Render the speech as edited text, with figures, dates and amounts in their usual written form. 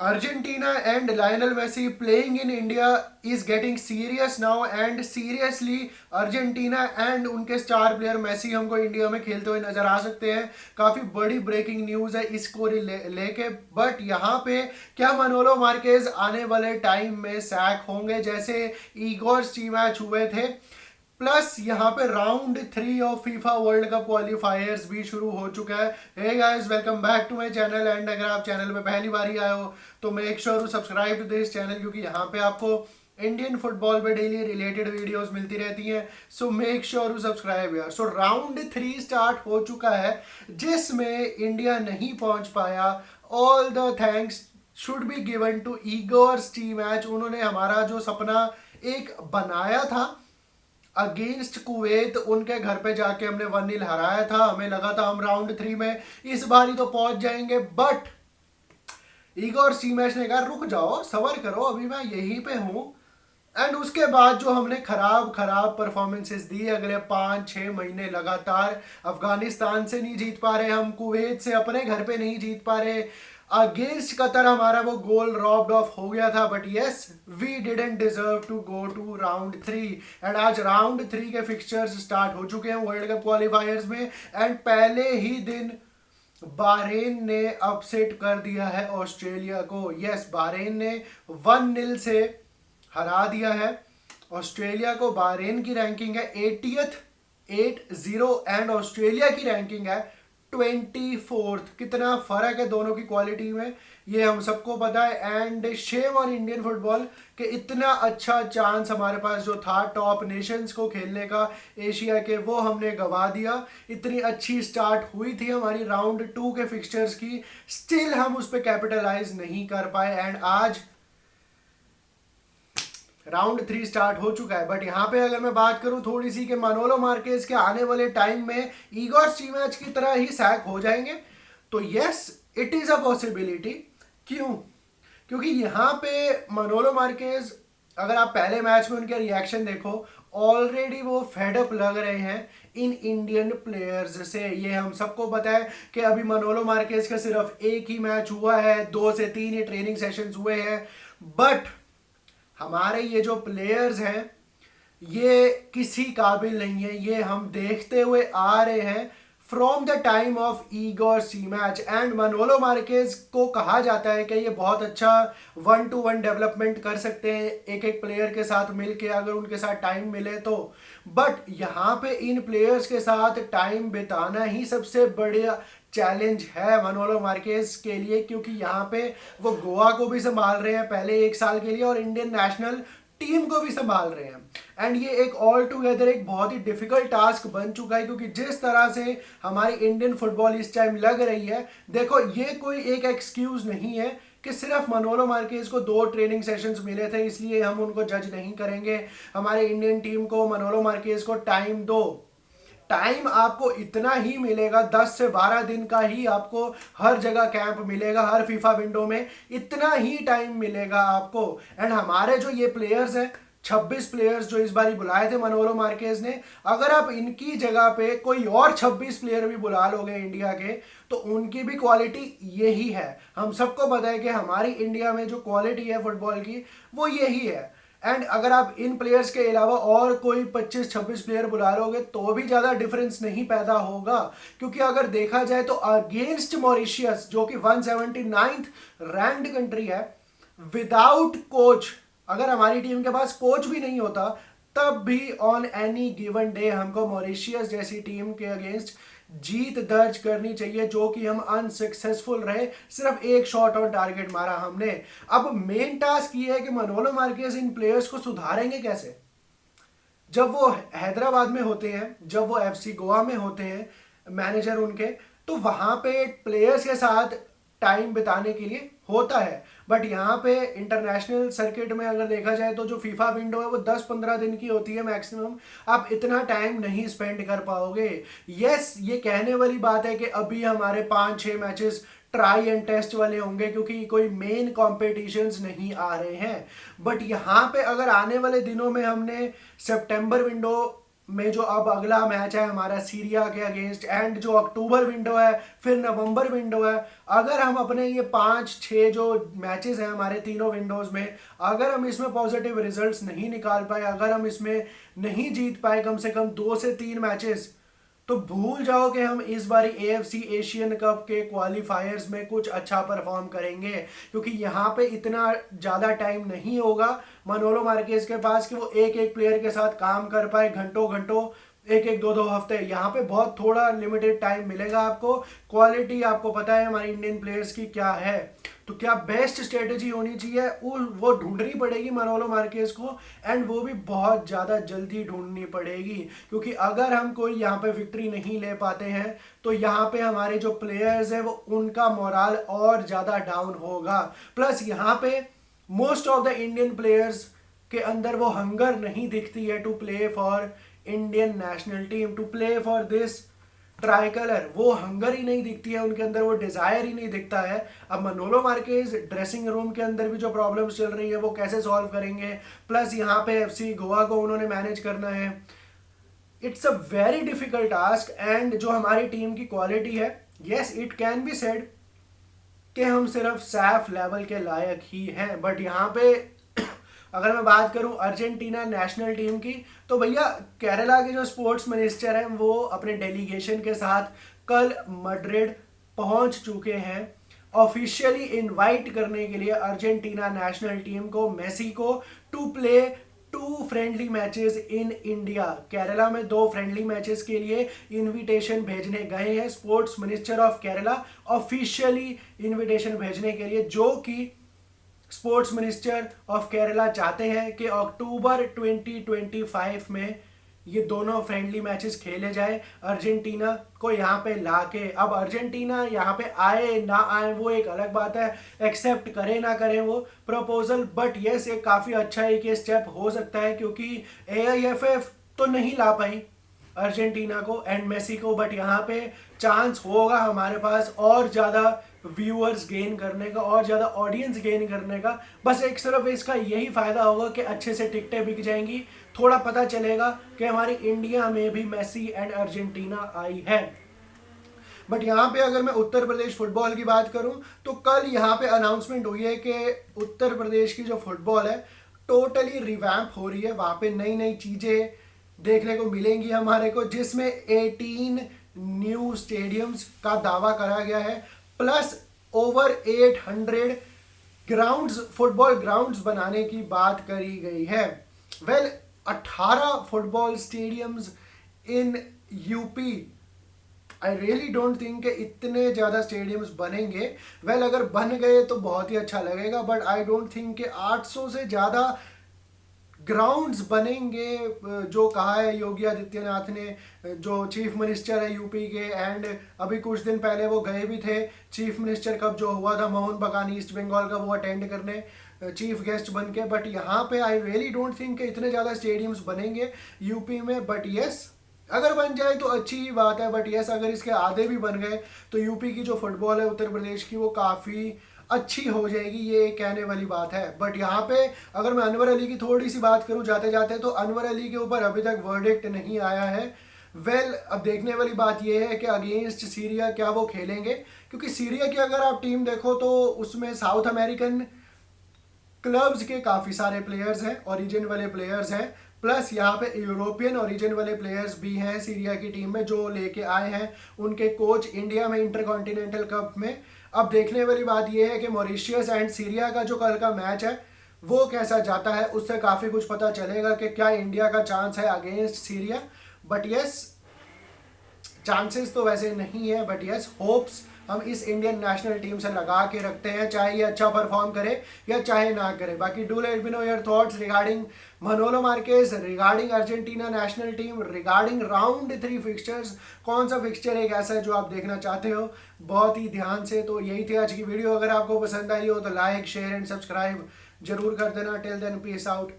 Argentina and Lionel Messi playing in India is getting serious now and seriously Argentina and उनके star player Messi हमको India में खेलते हुए नजर आ सकते हैं। काफी बड़ी ब्रेकिंग न्यूज है इसको लेके। बट यहाँ पे क्या मनोलो मार्केज आने वाले टाइम में सैक होंगे जैसे ईगोर स्टीमैच हुए थे। प्लस यहाँ पे round 3 of FIFA World Cup qualifiers भी शुरू हो चुका है। Hey guys, welcome back to my channel and अगर आप चैनल में पहली बार ही आए हो तो make sure to subscribe to this channel, क्योंकि यहाँ पे आपको इंडियन फुटबॉल पे डेली रिलेटेड वीडियोस मिलती रहती हैं। So make sure to subscribe यार। सो राउंड 3 स्टार्ट हो चुका है जिसमें इंडिया नहीं पहुंच पाया। All the thanks should be given to Igor Stimac. उन्होंने हमारा जो सपना एक बनाया था अगेंस्ट कुवैत, उनके घर पे जाके हमने 1-0 हराया था। हमें लगा था हम राउंड 3 में इस बार ही तो पहुंच जाएंगे, बट ईगोर स्टीमैच ने कहा रुक जाओ, सबर करो, अभी मैं यहीं पे हूं। एंड उसके बाद जो हमने खराब खराब परफॉर्मेंसेस दी अगले 5-6 महीने लगातार, अफगानिस्तान से नहीं जीत पा रहे हम, कुवैत से अपने घर पे नहीं जीत पा रहे, अगेंस्ट कतर हमारा वो गोल रॉब्ड ऑफ हो गया था। But yes, we didn't deserve to go to round 3। And आज राउंड 3 के फिक्सचर्स स्टार्ट हो चुके हैं वर्ल्ड कप क्वालिफायर्स में। एंड पहले ही दिन बहरीन ने अपसेट कर दिया है ऑस्ट्रेलिया को। यस, बहरीन ने 1-0 से हरा दिया है ऑस्ट्रेलिया को। बहरीन की रैंकिंग है 80th 80 एंड ऑस्ट्रेलिया की रैंकिंग है 24th। कितना फर्क है दोनों की क्वालिटी में ये हम सबको पता है। And shame on Indian football कि इतना अच्छा चांस हमारे पास जो था टॉप नेशंस को खेलने का एशिया के, वो हमने गवा दिया। इतनी अच्छी स्टार्ट हुई थी हमारी राउंड 2 के फिक्सचर्स की, स्टिल हम उस पर कैपिटलाइज नहीं कर पाए। एंड आज राउंड 3 स्टार्ट हो चुका है। बट यहाँ पे अगर मैं बात करूं थोड़ी सी कि मनोलो मार्केज के आने वाले टाइम में ईगोर स्टीमैच की तरह ही सैक हो जाएंगे, तो yes, it is a possibility. क्यों? क्योंकि यहाँ पे मनोलो मार्केज, अगर आप पहले मैच में उनके रिएक्शन देखो, ऑलरेडी वो फेडअप लग रहे हैं इन इंडियन प्लेयर्स से। ये हम सबको पता है कि अभी मनोलो मार्केज का सिर्फ एक ही मैच हुआ है, 2 से 3 ही ट्रेनिंग सेशंस हुए हैं। बट हमारे ये जो प्लेयर्स हैं ये किसी काबिल नहीं है, ये हम देखते हुए आ रहे हैं from the time of Igor Stimac. And Manolo Marquez को कहा जाता है कि ये बहुत अच्छा 1-to-1 डेवलपमेंट कर सकते हैं एक एक प्लेयर के साथ मिलके, अगर उनके साथ टाइम मिले तो। बट यहाँ पे इन प्लेयर्स के साथ टाइम बिताना ही सबसे बड़ा चैलेंज है मनोलो मार्केज के लिए, क्योंकि यहाँ पे वो गोवा को भी संभाल रहे हैं पहले 1 साल के लिए और इंडियन नेशनल टीम को भी संभाल रहे हैं। एंड ये एक ऑल टुगेदर एक बहुत ही डिफिकल्ट टास्क बन चुका है, क्योंकि जिस तरह से हमारी इंडियन फुटबॉल इस टाइम लग रही है, देखो ये कोई एक एक्सक्यूज नहीं है कि सिर्फ मनोलो मार्केज को 2 ट्रेनिंग सेशंस मिले थे इसलिए हम उनको जज नहीं करेंगे। हमारे इंडियन टीम को, मनोलो मार्केज को टाइम दो। टाइम आपको इतना ही मिलेगा, 10 से 12 दिन का ही आपको हर जगह कैंप मिलेगा, हर फीफा विंडो में इतना ही टाइम मिलेगा आपको। एंड हमारे जो ये प्लेयर्स हैं, 26 प्लेयर्स जो इस बार बुलाए थे मनोलो मार्केज ने, अगर आप इनकी जगह पे कोई और 26 प्लेयर भी बुला लोगे इंडिया के, तो उनकी भी क्वालिटी यही है। हम सबको पता है कि हमारी इंडिया में जो क्वालिटी है फुटबॉल की वो यही है। एंड अगर आप इन प्लेयर्स के अलावा और कोई 25-26 प्लेयर बुला लोगे तो भी ज़्यादा डिफरेंस नहीं पैदा होगा, क्योंकि अगर देखा जाए तो अगेंस्ट मॉरिशियस जो कि 179th रैंक्ड कंट्री है, विदाउट कोच, अगर हमारी टीम के पास कोच भी नहीं होता तब भी ऑन एनी गिवन डे हमको मॉरिशियस जैसी टीम के अगेंस्ट जीत दर्ज करनी चाहिए, जो कि हम अनसक्सेसफुल रहे, सिर्फ एक शॉट ऑन टारगेट मारा हमने। अब मेन टास्क ये है कि मनोलो मार्केज इन प्लेयर्स को सुधारेंगे कैसे। जब वो हैदराबाद में होते हैं, जब वो एफसी गोवा में होते हैं मैनेजर उनके, तो वहां पे प्लेयर्स के साथ टाइम बिताने के लिए होता है। बट यहाँ पे इंटरनेशनल सर्किट में अगर देखा जाए तो जो फीफा विंडो है वो 10-15 दिन की होती है मैक्सिमम, आप इतना टाइम नहीं स्पेंड कर पाओगे। यस, ये कहने वाली बात है कि अभी हमारे 5-6 मैचेस ट्राई एंड टेस्ट वाले होंगे क्योंकि कोई मेन कॉम्पिटिशन्स नहीं आ रहे हैं। बट यहाँ पे अगर आने वाले दिनों में हमने सितंबर विंडो में जो अब अगला मैच है हमारा सीरिया के अगेंस्ट, एंड जो अक्टूबर विंडो है, फिर नवंबर विंडो है, अगर हम अपने ये 5-6 जो मैचेस हैं हमारे तीनों विंडोज में, अगर हम इसमें पॉजिटिव रिजल्ट्स नहीं निकाल पाए, अगर हम इसमें नहीं जीत पाए कम से कम 2 से 3 मैचेस, तो भूल जाओ कि हम इस बार AFC एशियन कप के क्वालिफायर्स में कुछ अच्छा परफॉर्म करेंगे, क्योंकि यहाँ पे इतना ज़्यादा टाइम नहीं होगा मनोलो मार्केज के पास कि वो एक एक प्लेयर के साथ काम कर पाए घंटों घंटों, एक एक दो दो हफ्ते। यहाँ पे बहुत थोड़ा लिमिटेड टाइम मिलेगा आपको। क्वालिटी आपको पता है हमारे इंडियन प्लेयर्स की क्या है, तो क्या बेस्ट स्ट्रेटेजी होनी चाहिए वो ढूंढनी पड़ेगी मनोलो मार्केज को, एंड वो भी बहुत ज़्यादा जल्दी ढूंढनी पड़ेगी, क्योंकि अगर हम कोई यहाँ पे विक्ट्री नहीं ले पाते हैं तो यहाँ पे हमारे जो प्लेयर्स हैं वो उनका मोराल और ज़्यादा डाउन होगा। प्लस यहाँ पे most of the Indian players के अंदर वो हंगर नहीं दिखती है to play for Indian national team, to play for this tricolour, वो हंगर ही नहीं दिखती है उनके अंदर, वो डिजायर ही नहीं दिखता है। अब मनोलो मार्केज ड्रेसिंग रूम के अंदर भी जो प्रॉब्लम्स चल रही है वो कैसे सॉल्व करेंगे, प्लस यहाँ पे FC गोवा को उन्होंने मैनेज करना है। It's a very difficult task, and जो हमारी टीम की क्वालिटी है, yes it can be said कि हम सिर्फ सैफ लेवल के लायक ही हैं, बट यहाँ पे अगर मैं बात करूं अर्जेंटीना नेशनल टीम की, तो भैया केरला के जो स्पोर्ट्स मिनिस्टर हैं वो अपने डेलीगेशन के साथ कल मैड्रिड पहुंच चुके हैं ऑफिशियली इनवाइट करने के लिए अर्जेंटीना नेशनल टीम को, मेसी को, to play 2 friendly matches in India. Kerala में 2 फ्रेंडली मैचेस के लिए इनविटेशन भेजने गए हैं sports minister of Kerala, officially invitation भेजने के लिए, जो कि स्पोर्ट्स मिनिस्टर ऑफ केरला चाहते हैं कि अक्टूबर 2025 में ये दोनों फ्रेंडली मैचेस खेले जाए अर्जेंटीना को यहाँ पे लाके। अब अर्जेंटीना यहाँ पे आए ना आए वो एक अलग बात है, एक्सेप्ट करे ना करें वो प्रपोजल, बट यस ये काफ़ी अच्छा एक स्टेप हो सकता है, क्योंकि AIFF तो नहीं ला पाई अर्जेंटीना को एंड मेसी को, बट यहाँ पे चांस होगा हमारे पास और ज़्यादा व्यूअर्स गेन करने का, और ज़्यादा ऑडियंस गेन करने का। बस एक सिर्फ इसका यही फ़ायदा होगा कि अच्छे से टिकटें बिक जाएंगी, थोड़ा पता चलेगा कि हमारी इंडिया में भी मेसी एंड अर्जेंटीना आई है। बट यहाँ पे अगर मैं उत्तर प्रदेश फुटबॉल की बात करूँ तो कल यहाँ पे अनाउंसमेंट हुई है कि उत्तर प्रदेश की जो फुटबॉल है टोटली रिवैम्प हो रही है, वहाँ पे नई नई चीज़ें देखने को मिलेंगी हमारे को, जिसमें 18 न्यू स्टेडियम्स का दावा करा गया है, plus over 800 grounds, football grounds बनाने की बात करी गई है। Well 18 football stadiums in UP, I really don't think कि इतने ज़्यादा स्टेडियम्स बनेंगे। वेल अगर बन गए तो बहुत ही अच्छा लगेगा, बट आई डोंट थिंक कि 800 से ज़्यादा ग्राउंड्स बनेंगे, जो कहा है योगी आदित्यनाथ ने, जो चीफ मिनिस्टर है यूपी के, एंड अभी कुछ दिन पहले वो गए भी थे चीफ मिनिस्टर कप जो हुआ था मोहन बगान ईस्ट बंगाल का, वो अटेंड करने चीफ गेस्ट बन के। बट यहाँ पे आई रियली डोंट थिंक कि इतने ज़्यादा स्टेडियम्स बनेंगे यूपी में, बट यस अगर बन जाए तो अच्छी ही बात है, बट यस अगर इसके आधे भी बन गए तो यूपी की जो फुटबॉल है उत्तर प्रदेश की वो काफ़ी अच्छी हो जाएगी, ये कहने वाली बात है। बट यहाँ पे अगर मैं अनवर अली की थोड़ी सी बात करूँ जाते जाते, तो अनवर अली के ऊपर अभी तक वर्डिक्ट नहीं आया है। वेल अब देखने वाली बात यह है कि अगेंस्ट सीरिया क्या वो खेलेंगे, क्योंकि सीरिया की अगर आप टीम देखो तो उसमें साउथ अमेरिकन क्लब्स के काफ़ी सारे प्लेयर्स हैं, ओरिजिन वाले प्लेयर्स हैं, प्लस यहाँ पे यूरोपियन ओरिजिन वाले प्लेयर्स भी हैं सीरिया की टीम में जो लेके आए हैं उनके कोच इंडिया में इंटरकॉन्टिनेंटल कप में। अब देखने वाली बात यह है कि मॉरिशियस एंड सीरिया का जो कल का मैच है वो कैसा जाता है, उससे काफ़ी कुछ पता चलेगा कि क्या इंडिया का चांस है against Syria. But yes chances तो वैसे नहीं है, बट यस होप्स हम इस इंडियन नेशनल टीम से लगा के रखते हैं, चाहे ये अच्छा परफॉर्म करे या चाहे ना करे। बाकी do let me know your thoughts regarding मनोलो Marquez, regarding Argentina national team, regarding round 3 fixtures, कौन सा फिक्सचर एक ऐसा है जो आप देखना चाहते हो बहुत ही ध्यान से। तो यही थी आज की वीडियो, अगर आपको पसंद आई हो तो लाइक शेयर एंड सब्सक्राइब जरूर कर देना। Till then peace out.